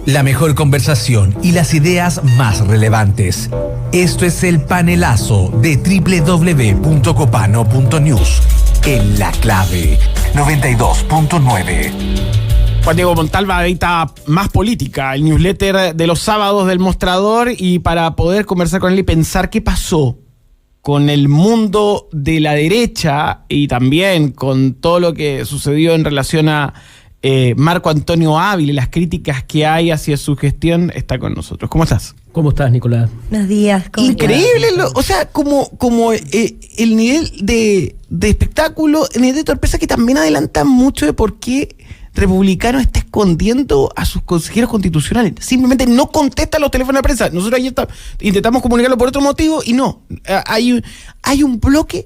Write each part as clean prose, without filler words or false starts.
La mejor conversación y las ideas más relevantes. Esto es el panelazo de www.copano.news. En La Clave 92.9. Juan Diego Montalva edita Más Política, el newsletter de los sábados del Mostrador, y para poder conversar con él y pensar qué pasó con el mundo de la derecha y también con todo lo que sucedió en relación a Marco Antonio Ávila y las críticas que hay hacia su gestión, está con nosotros. ¿Cómo estás? ¿Cómo estás, Nicolás? Buenos días. Increíble, o sea, como el nivel de espectáculo, el nivel de torpeza que también adelanta mucho de por qué Republicano está escondiendo a sus consejeros constitucionales. Simplemente no contesta los teléfonos de prensa. Nosotros ayer intentamos comunicarlo por otro motivo y no. Hay un bloque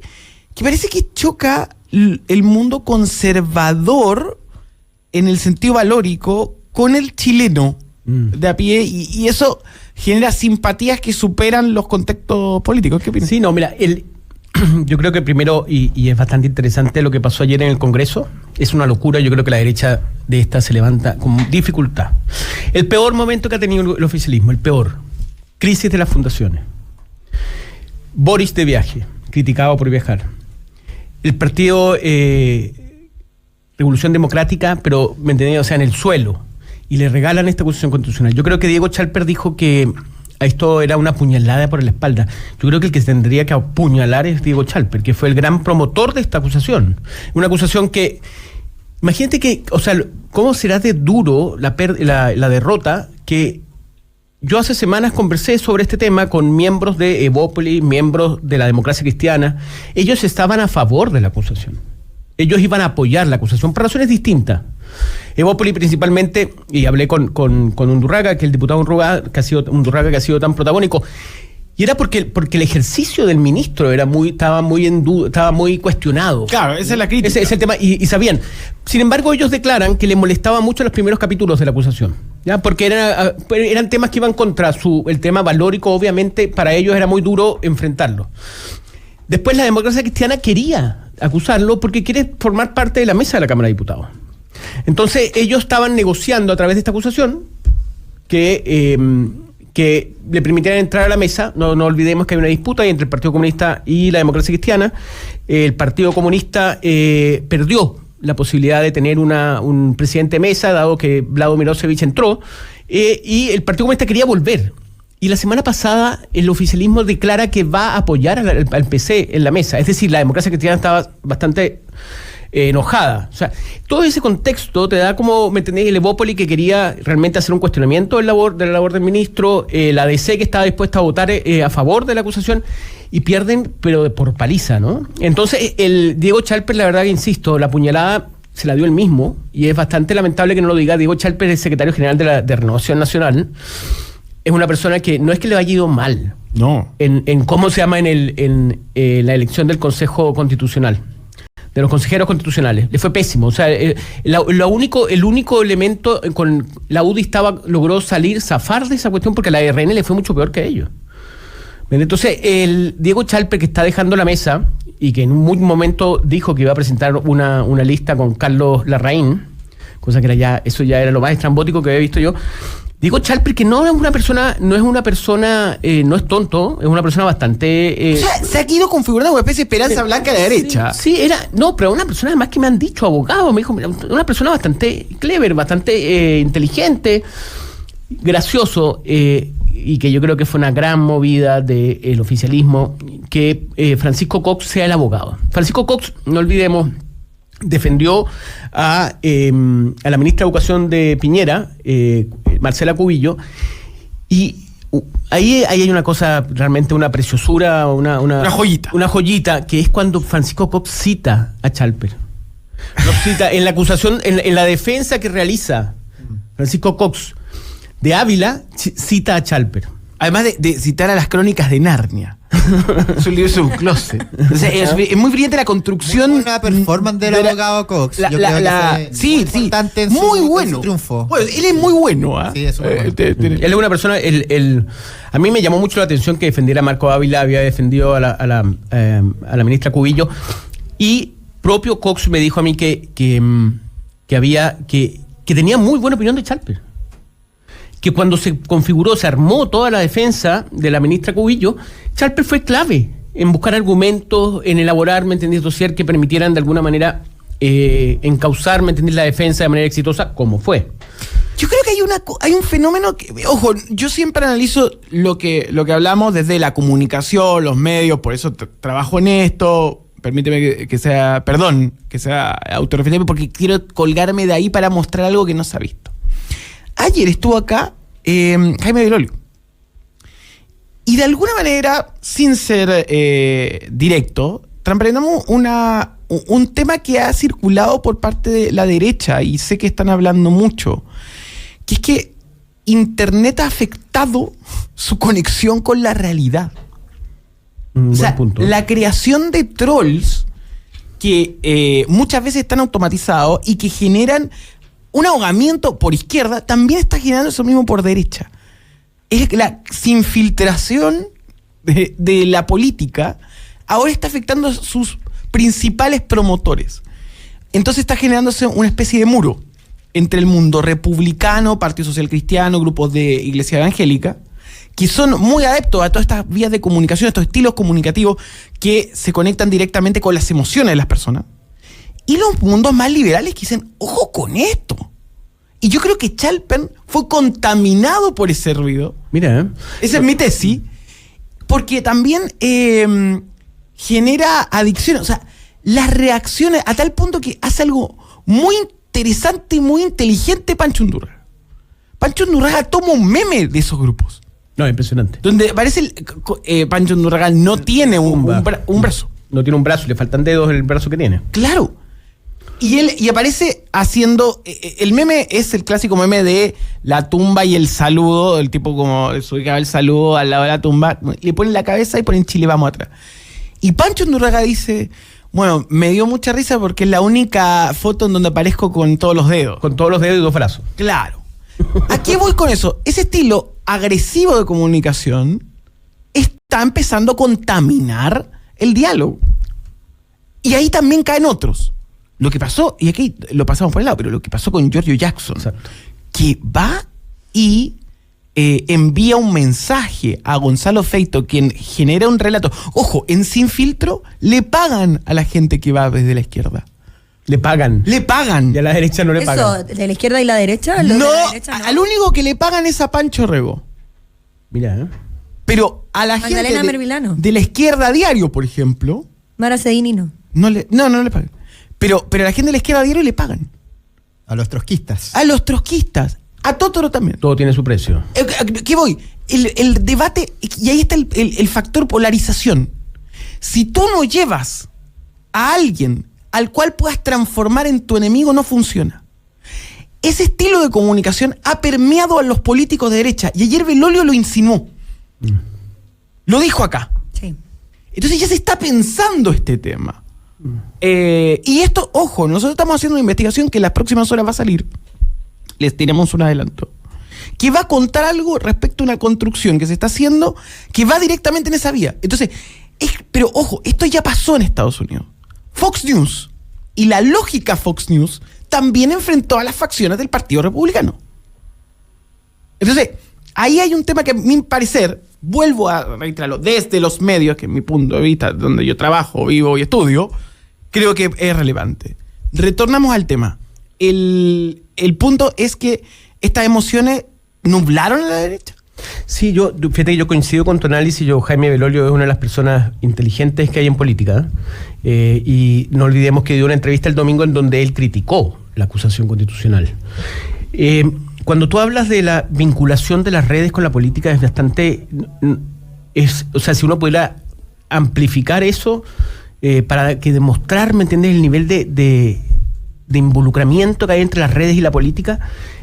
que parece que choca el mundo conservador en el sentido valórico con el chileno de a pie, y eso genera simpatías que superan los contextos políticos. ¿Qué opinas? Sí, no, mira, yo creo que primero, y es bastante interesante lo que pasó ayer en el Congreso, es una locura. Yo creo que la derecha de esta se levanta con dificultad. El peor momento que ha tenido el oficialismo, el peor, crisis de las fundaciones. Boris de viaje, criticado por viajar. El partido Revolución Democrática, pero, ¿me entendés? O sea, en el suelo, y le regalan esta acusación constitucional. Yo creo que Diego Chalper dijo que esto era una puñalada por la espalda. Yo creo que el que tendría que apuñalar es Diego Chalper, que fue el gran promotor de esta acusación. Una acusación que, imagínate que, o sea, cómo será de duro la derrota, que yo hace semanas conversé sobre este tema con miembros de Evópolis, miembros de la Democracia Cristiana. Ellos estaban a favor de la acusación. Ellos iban a apoyar la acusación por razones distintas. Evópolis principalmente, y hablé con Undurraga, que el diputado Undurraga que ha sido tan protagónico, y era porque el ejercicio del ministro estaba muy cuestionado. Claro, esa es la crítica. Ese es el tema, y sabían. Sin embargo, ellos declaran que le molestaba mucho los primeros capítulos de la acusación, ¿ya? Porque eran temas que iban contra el tema valórico. Obviamente para ellos era muy duro enfrentarlo. Después la Democracia Cristiana quería acusarlo porque quiere formar parte de la mesa de la Cámara de Diputados. Entonces ellos estaban negociando a través de esta acusación que le permitieran entrar a la mesa. No olvidemos que hay una disputa entre el Partido Comunista y la Democracia Cristiana. El Partido Comunista perdió la posibilidad de tener un presidente de mesa, dado que Vlado Milosevic entró, y el Partido Comunista quería volver. Y la semana pasada el oficialismo declara que va a apoyar al PC en la mesa. Es decir, la Democracia Cristiana estaba bastante enojada. O sea, todo ese contexto te da como, ¿me entendés? El Evópolis, que quería realmente hacer un cuestionamiento de la labor del ministro, la DC, que estaba dispuesta a votar a favor de la acusación, y pierden, pero por paliza, ¿no? Entonces, el Diego Chalper, la verdad que insisto, la puñalada se la dio él mismo, y es bastante lamentable que no lo diga. Diego Chalper es secretario general de Renovación Nacional. Es una persona que no es que le haya ido mal. No. En cómo se llama en la elección del Consejo Constitucional, de los consejeros constitucionales. Le fue pésimo. O sea, el único elemento con la UDI logró zafar de esa cuestión, porque a la RN le fue mucho peor que a ellos. Entonces, el Diego Chalper, que está dejando la mesa y que en un momento dijo que iba a presentar una lista con Carlos Larraín, cosa que eso ya era lo más estrambótico que había visto yo. Diego Chalper, que no es tonto, es una persona bastante... O sea, se ha ido configurando una especie de esperanza blanca de la derecha. Sí, pero una persona, además, que me han dicho, abogado, me dijo, una persona bastante clever, bastante inteligente, gracioso, y que yo creo que fue una gran movida del oficialismo que Francisco Cox sea el abogado. Francisco Cox, no olvidemos, defendió a la ministra de Educación de Piñera, Marcela Cubillo, y ahí hay una cosa, realmente una preciosura, una joyita. Una joyita, que es cuando Francisco Cox cita a Chalper. Lo cita en la acusación, en la defensa que realiza Francisco Cox de Ávila, cita a Chalper. Además de citar a las crónicas de Narnia. Es un libro, es un closet. O sea, es muy brillante la construcción. Muy buena performance del abogado Cox. Sí, muy bueno. Triunfo. Bueno, él es muy bueno. Sí, es muy bueno. Él es una persona. A mí me llamó mucho la atención que defendiera a Marco Ávila, había defendido a la ministra Cubillo, y propio Cox me dijo a mí que tenía muy buena opinión de Chalper. que cuando se configuró, se armó toda la defensa de la ministra Cubillo, Chalper fue clave en buscar argumentos, en elaborar, ¿me entendés?, dossier que permitieran de alguna manera encauzar, ¿me entendés?, la defensa de manera exitosa, como fue. Yo creo que hay un fenómeno que, ojo, yo siempre analizo lo que hablamos desde la comunicación, los medios, por eso trabajo en esto. Permíteme que sea autorreferente, porque quiero colgarme de ahí para mostrar algo que no se ha visto. Ayer estuvo acá Jaime Belolio. Y de alguna manera, sin ser directo, transparentamos un tema que ha circulado por parte de la derecha, y sé que están hablando mucho, que es que Internet ha afectado su conexión con la realidad. O sea, la creación de trolls que muchas veces están automatizados y que generan un ahogamiento por izquierda, también está generando eso mismo por derecha. Es la infiltración de la política ahora está afectando a sus principales promotores. Entonces está generándose una especie de muro entre el mundo republicano, Partido Social Cristiano, grupos de Iglesia Evangélica, que son muy adeptos a todas estas vías de comunicación, estos estilos comunicativos que se conectan directamente con las emociones de las personas. Y los mundos más liberales que dicen, ojo con esto. Y yo creo que Chalper fue contaminado por ese ruido. Mira, esa es mi tesis, porque también genera adicción. O sea, las reacciones, a tal punto que hace algo muy interesante y muy inteligente Pancho Undurraga. Pancho Undurraga toma un meme de esos grupos. No, impresionante. Donde parece Pancho Undurraga no tiene un brazo. No tiene un brazo, le faltan dedos en el brazo que tiene. Claro. Y aparece haciendo... el meme es el clásico meme de la tumba y el saludo, el tipo como se ubicaba el saludo al lado de la tumba, le ponen la cabeza y ponen Chile vamos atrás. Y Pancho Undurraga dice, bueno, me dio mucha risa porque es la única foto en donde aparezco con todos los dedos. Con todos los dedos y 2 brazos. Claro. ¿A qué voy con eso? Ese estilo agresivo de comunicación está empezando a contaminar el diálogo. Y ahí también caen otros. Lo que pasó, y aquí lo pasamos por el lado, pero lo que pasó con Giorgio Jackson, exacto, que va y envía un mensaje a Gonzalo Feito, quien genera un relato. Ojo, en Sin Filtro le pagan a la gente que va desde la izquierda. Le pagan. Le pagan. Y a la derecha no le pagan. ¿Eso, de la izquierda y la derecha? No, de la derecha, al único que le pagan es a Pancho Rego. Mira, Pero a la Magdalena gente Mervilano. de la izquierda diario, por ejemplo, Mara Cedini no. no le pagan. Pero a la gente de la izquierda diario le pagan. A los trotskistas. A los trotskistas. A Totoro también. todo tiene su precio. ¿Qué voy? El debate, y ahí está el factor polarización. Si tú no llevas a alguien al cual puedas transformar en tu enemigo, no funciona. Ese estilo de comunicación ha permeado a los políticos de derecha. Y ayer Belolio lo insinuó. Lo dijo acá. Sí. Entonces ya se está pensando este tema. Y esto, ojo, nosotros estamos haciendo una investigación que en las próximas horas va a salir. Les tiramos un adelanto. Que va a contar algo respecto a una construcción que se está haciendo que va directamente en esa vía. Entonces, pero ojo, esto ya pasó en Estados Unidos. Fox News y la lógica Fox News también enfrentó a las facciones del Partido Republicano. Entonces, ahí hay un tema que a mi parecer, vuelvo a reiterarlo, desde los medios, que es mi punto de vista, donde yo trabajo, vivo y estudio, creo que es relevante. Retornamos al tema. El punto es que estas emociones nublaron a la derecha. Sí, fíjate, yo coincido con tu análisis. Jaime Belolio es una de las personas inteligentes que hay en política. Y no olvidemos que dio una entrevista el domingo en donde él criticó la acusación constitucional. Cuando tú hablas de la vinculación de las redes con la política es bastante... o sea, si uno pudiera amplificar eso para que demostrar, ¿me entiendes?, el nivel de involucramiento que hay entre las redes y la política,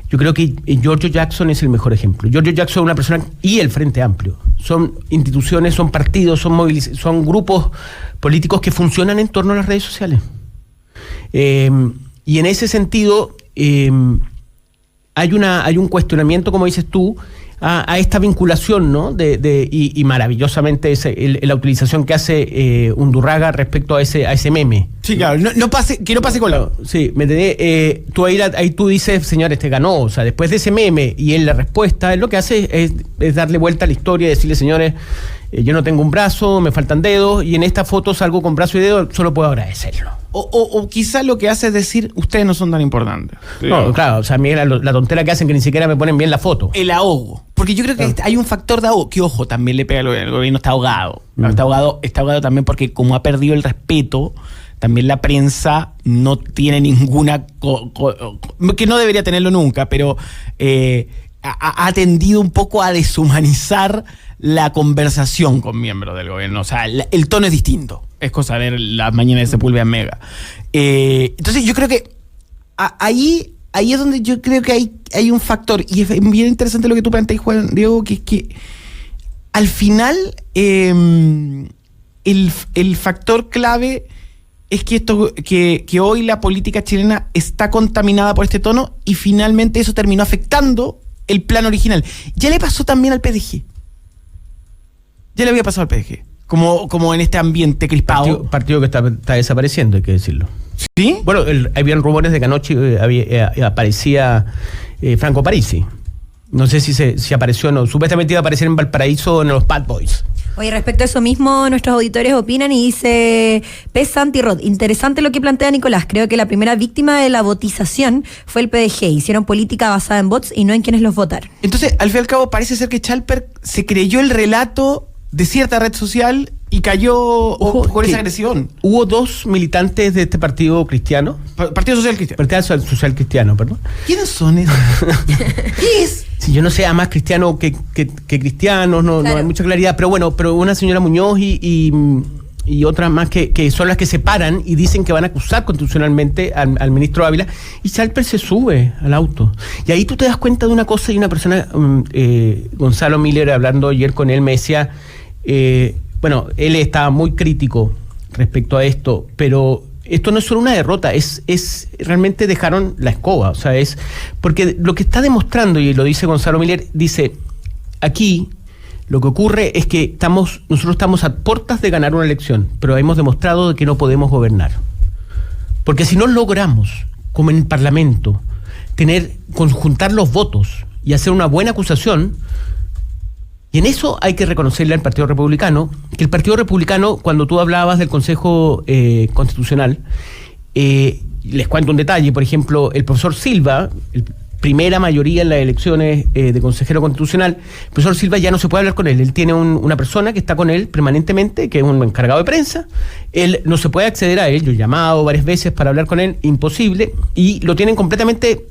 yo creo que Giorgio Jackson es el mejor ejemplo. Giorgio Jackson es una persona, y el Frente Amplio, son instituciones, son partidos, son grupos políticos que funcionan en torno a las redes sociales. Y en ese sentido, hay un cuestionamiento, como dices tú, a esta vinculación, ¿no? Y maravillosamente la utilización que hace Undurraga respecto a ese meme. Sí, claro, que no pase con la... Sí, ¿me entendés? Tú ahí tú dices, señor, ganó, o sea, después de ese meme y en la respuesta, él lo que hace es darle vuelta a la historia y decirle, señores, yo no tengo un brazo, me faltan dedos, y en esta foto salgo con brazo y dedo, solo puedo agradecerlo. O quizás lo que hace es decir, ustedes no son tan importantes. No, claro, o sea, mira la tontera que hacen que ni siquiera me ponen bien la foto. El ahogo. Porque yo creo que hay un factor de ahogo, que ojo, también le pega al gobierno. El gobierno está ahogado. Está ahogado también porque como ha perdido el respeto, también la prensa no tiene ninguna... que no debería tenerlo nunca, pero ha tendido un poco a deshumanizar la conversación con miembros del gobierno. O sea, el tono es distinto. Es cosa de ver las mañanas de Sepúlveda Mega. Entonces yo creo que ahí es donde yo creo que hay un factor, y es bien interesante lo que tú planteas, Juan Diego, que es que al final el factor clave es que hoy la política chilena está contaminada por este tono, y finalmente eso terminó afectando el plan original. Ya le pasó también al PDG. Ya le había pasado al PDG. Como en este ambiente crispado. Partido que está desapareciendo, hay que decirlo. ¿Sí? Bueno, habían rumores de que anoche aparecía Franco Parisi. No sé si apareció o no. Supuestamente iba a aparecer en Valparaíso en los Bad Boys. Oye, respecto a eso mismo, nuestros auditores opinan y dice P. Santirod, interesante lo que plantea Nicolás. Creo que la primera víctima de la votización fue el PDG. Hicieron política basada en bots y no en quienes los votaron. Entonces, al fin y al cabo, parece ser que Chalper se creyó el relato de cierta red social y cayó con esa agresión. Hubo 2 militantes de este partido cristiano. Partido Social Cristiano. Partido Social Cristiano, perdón. ¿Quiénes son esos? ¿Qué es? Si yo no sé, más cristiano que cristianos, no hay mucha claridad, pero bueno, una señora Muñoz y otras más que son las que se paran y dicen que van a acusar constitucionalmente al ministro Ávila, y Chalper se sube al auto. Y ahí tú te das cuenta de una cosa, y una persona, Gonzalo Miller, hablando ayer con él, me decía, bueno, él estaba muy crítico respecto a esto, pero esto no es solo una derrota, es realmente dejaron la escoba, o sea, es porque lo que está demostrando, y lo dice Gonzalo Miller, dice, aquí lo que ocurre es que nosotros estamos a puertas de ganar una elección, pero hemos demostrado de que no podemos gobernar. Porque si no logramos, como en el Parlamento, conjuntar los votos y hacer una buena acusación, y en eso hay que reconocerle al Partido Republicano, que el Partido Republicano, cuando tú hablabas del Consejo Constitucional, les cuento un detalle, por ejemplo, el profesor Silva, primera mayoría en las elecciones de consejero constitucional, el profesor Silva ya no se puede hablar con él. Él tiene una persona que está con él permanentemente, que es un encargado de prensa. Él no se puede acceder a él. Yo he llamado varias veces para hablar con él, imposible, y lo tienen completamente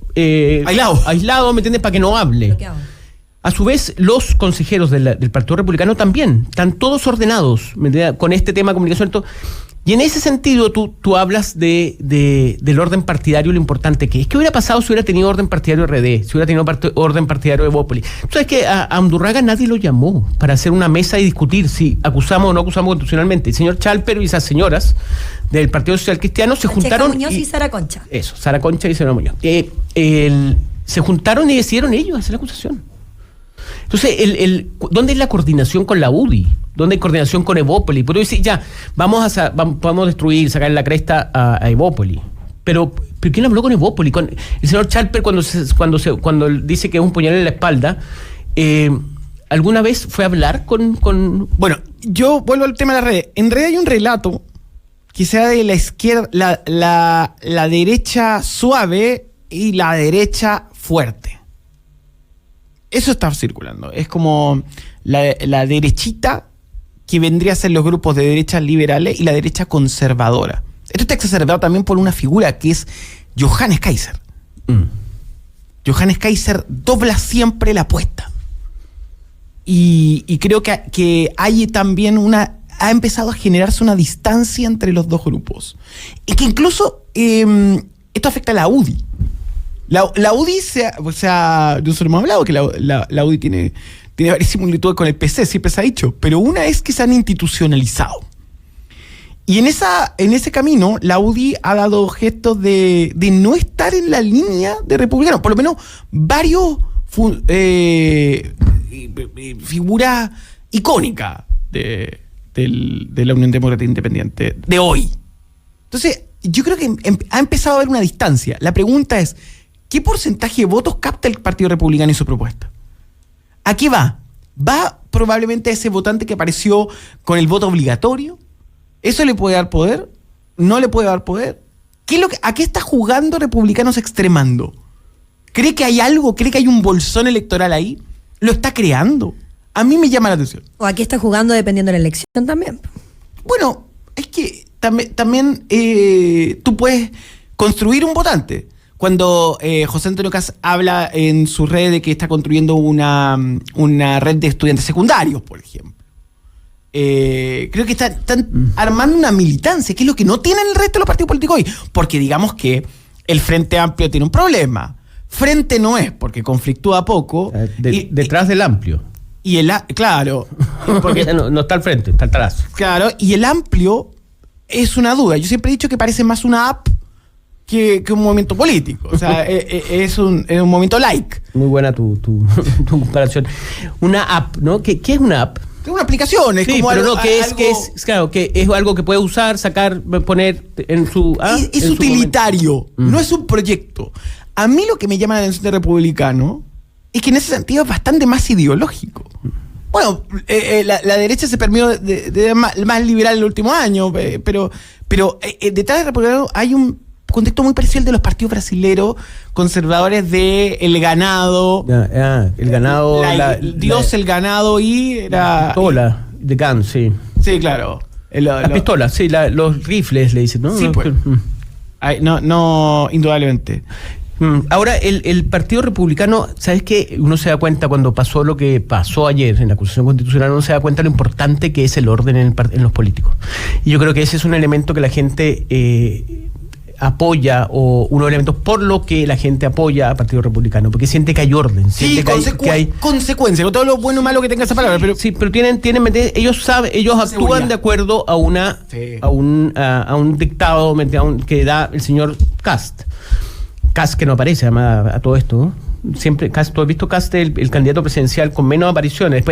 aislado, ¿me entiendes? Para que no hable. Bloqueado. A su vez, los consejeros del Partido Republicano también están todos ordenados, ¿me entiendes? Con este tema de comunicación. Y en ese sentido tú hablas del orden partidario, lo importante que es. ¿Qué hubiera pasado si hubiera tenido orden partidario RD, si hubiera tenido orden partidario de Evópolis? Tú sabes que a Undurraga nadie lo llamó para hacer una mesa y discutir si acusamos o no acusamos constitucionalmente. El señor Chalper y esas señoras del Partido Social Cristiano se juntaron... Muñoz y Sara Concha. Eso, Sara Concha y señora Muñoz. Se juntaron y decidieron ellos hacer la acusación. Entonces, ¿dónde es la coordinación con la UDI? ¿Dónde hay coordinación con Evópolis? Pero decir, ya, vamos a destruir, sacar la cresta a Evópolis. Pero ¿quién habló con Evópolis? El señor Chalper, cuando dice que es un puñal en la espalda, ¿alguna vez fue a hablar con...? Bueno, yo vuelvo al tema de las redes. En realidad hay un relato que sea de la izquierda, la derecha suave y la derecha fuerte. Eso está circulando. Es como la derechita que vendría a ser los grupos de derechas liberales y la derecha conservadora. Esto está exacerbado también por una figura que es Johannes Kaiser. Johannes Kaiser dobla siempre la apuesta. Y creo que hay también ha empezado a generarse una distancia entre los dos grupos. Y que incluso esto afecta a la UDI. La UDI, nosotros hemos hablado que la UDI tiene varias similitudes con el PC, siempre se ha dicho, pero una es que se han institucionalizado. Y en ese camino, la UDI ha dado gestos de no estar en la línea de republicanos. Por lo menos varios figura icónica de la Unión Demócrata Independiente de hoy. Entonces, yo creo que ha empezado a haber una distancia. La pregunta es, ¿qué porcentaje de votos capta el Partido Republicano y su propuesta? ¿A qué va? ¿Va probablemente a ese votante que apareció con el voto obligatorio? ¿Eso le puede dar poder? ¿No le puede dar poder? ¿A qué está jugando Republicanos extremando? ¿Cree que hay algo? ¿Cree que hay un bolsón electoral ahí? ¿Lo está creando? A mí me llama la atención. O aquí está jugando dependiendo de la elección también. Bueno, es que también tú puedes construir un votante. Cuando José Antonio Kast habla en su red de que está construyendo una red de estudiantes secundarios, por ejemplo. Creo que están armando una militancia, que es lo que no tienen el resto de los partidos políticos hoy. Porque digamos que el Frente Amplio tiene un problema. Frente no es, porque conflictúa poco. Detrás del Amplio. Claro. Porque no está al frente, está atrás. Claro, y el Amplio es una duda. Yo siempre he dicho que parece más una app que un movimiento político. O sea, es un movimiento like. Muy buena tu comparación. Una app, ¿no? ¿Qué es una app? Es una aplicación, es como pero algo, claro, que es algo que puede usar, sacar, poner en su... Es utilitario, no es un proyecto. A mí lo que me llama la atención de Republicano es que en ese sentido es bastante más ideológico. Bueno, la derecha se permitió de más liberal en el último año, pero detrás de Republicano hay un contexto muy parecido al de los partidos brasileños conservadores de el ganado. El ganado. El ganado y era. Pistola de Kant, sí. Sí, claro. La pistola, sí, los rifles le dicen, ¿no? Sí, pues. No, indudablemente. Ahora, el Partido Republicano, ¿sabes qué? Uno se da cuenta cuando pasó lo que pasó ayer en la acusación constitucional, uno se da cuenta de lo importante que es el orden en los políticos. Y yo creo que ese es un elemento que la gente apoya, o uno de los elementos por lo que la gente apoya al Partido Republicano, porque siente que hay orden, siente que hay consecuencias, con todo lo bueno o malo que tenga esa palabra, pero sí, pero ellos actúan de acuerdo a un dictado que da el señor Kast, que no aparece además a todo esto, ¿no? Siempre Kast, ¿tú has visto Kast el candidato presidencial con menos apariciones?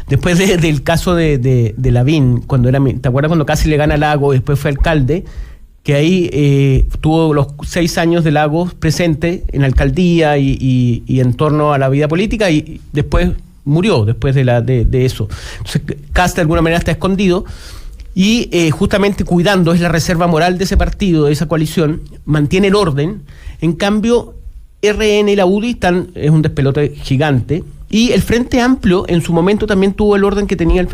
Después del caso de Lavín, cuando ¿te acuerdas cuando casi le gana a Lagos y después fue alcalde? Que ahí tuvo los 6 años de Lagos presente en la alcaldía y en torno a la vida política, y después murió después de eso. Entonces Kast de alguna manera está escondido y justamente cuidando, es la reserva moral de ese partido, de esa coalición, mantiene el orden. En cambio, RN y la UDI es un despelote gigante. Y el Frente Amplio en su momento también tuvo el orden que tiene el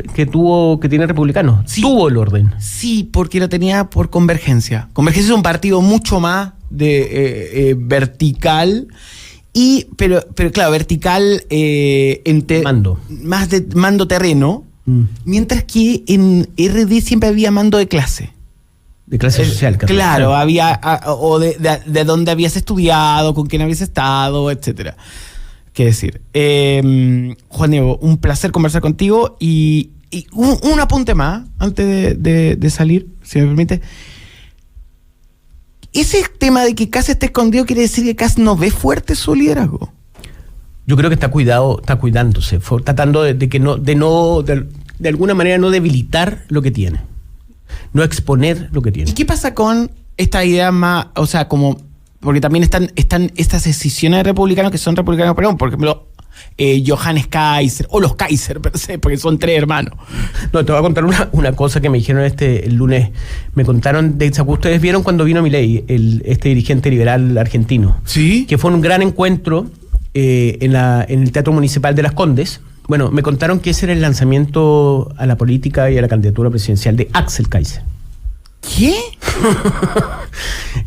Republicano. Sí, tuvo el orden. Sí, porque lo tenía por Convergencia. Convergencia es un partido mucho más de vertical. Pero claro, vertical mando. Más de mando terreno. Mientras que en RD siempre había mando de clase. De clase social. Claro, había o de dónde habías estudiado, con quién habías estado, etcétera. Qué decir. Juan Diego, un placer conversar contigo y un apunte más antes de salir, si me permite. Ese tema de que Kast esté escondido quiere decir que Kast no ve fuerte su liderazgo. Yo creo que está cuidándose, tratando de alguna manera no debilitar lo que tiene, no exponer lo que tiene. ¿Y qué pasa con esta idea más, o sea, como, porque también están estas decisiones de republicanos que son republicanos, perdón, por ejemplo, Johannes Kaiser, o los Kaiser per se, porque son 3 hermanos. No, te voy a contar una cosa que me dijeron el lunes. Me contaron, ustedes vieron cuando vino Milei, este dirigente liberal argentino. Sí. Que fue un gran encuentro en el Teatro Municipal de Las Condes. Bueno, me contaron que ese era el lanzamiento a la política y a la candidatura presidencial de Axel Kaiser. ¿Qué?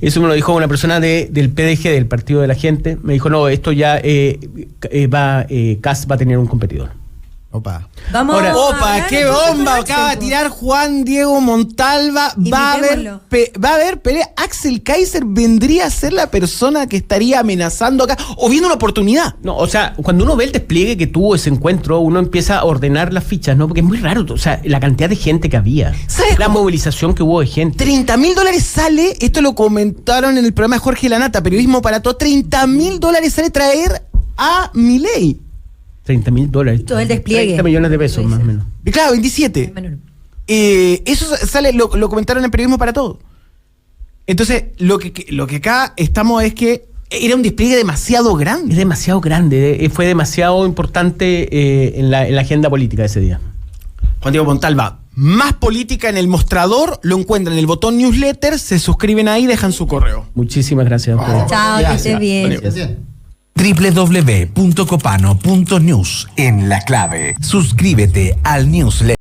Eso me lo dijo una persona del PDG, del Partido de la Gente. Me dijo, no, esto ya Kast va a tener un competidor. Opa. Vamos. Ahora, Opa, qué bomba acaba de tirar Juan Diego Montalva. Va a haber pelea. Axel Kaiser vendría a ser la persona que estaría amenazando acá o viendo una oportunidad. No, o sea, cuando uno ve el despliegue que tuvo ese encuentro, uno empieza a ordenar las fichas, ¿no? Porque es muy raro, o sea, la cantidad de gente que había. ¿Sabes la movilización que hubo de gente. $30.000 sale, esto lo comentaron en el programa de Jorge Lanata, Periodismo para Todos, $30.000 sale traer a Milei. $30.000. Todo el despliegue. 30 millones de pesos, más o menos. Y claro, 27. Eso sale, lo comentaron en Periodismo para Todo. Entonces, lo que acá estamos es que era un despliegue demasiado grande. Es demasiado grande, fue demasiado importante en la agenda política de ese día. Juan Diego Montalva, más política en el mostrador, lo encuentran en el botón newsletter, se suscriben ahí, dejan su correo. Muchísimas gracias a ustedes. Chao, que estés bien. www.copano.news en La Clave. Suscríbete al newsletter.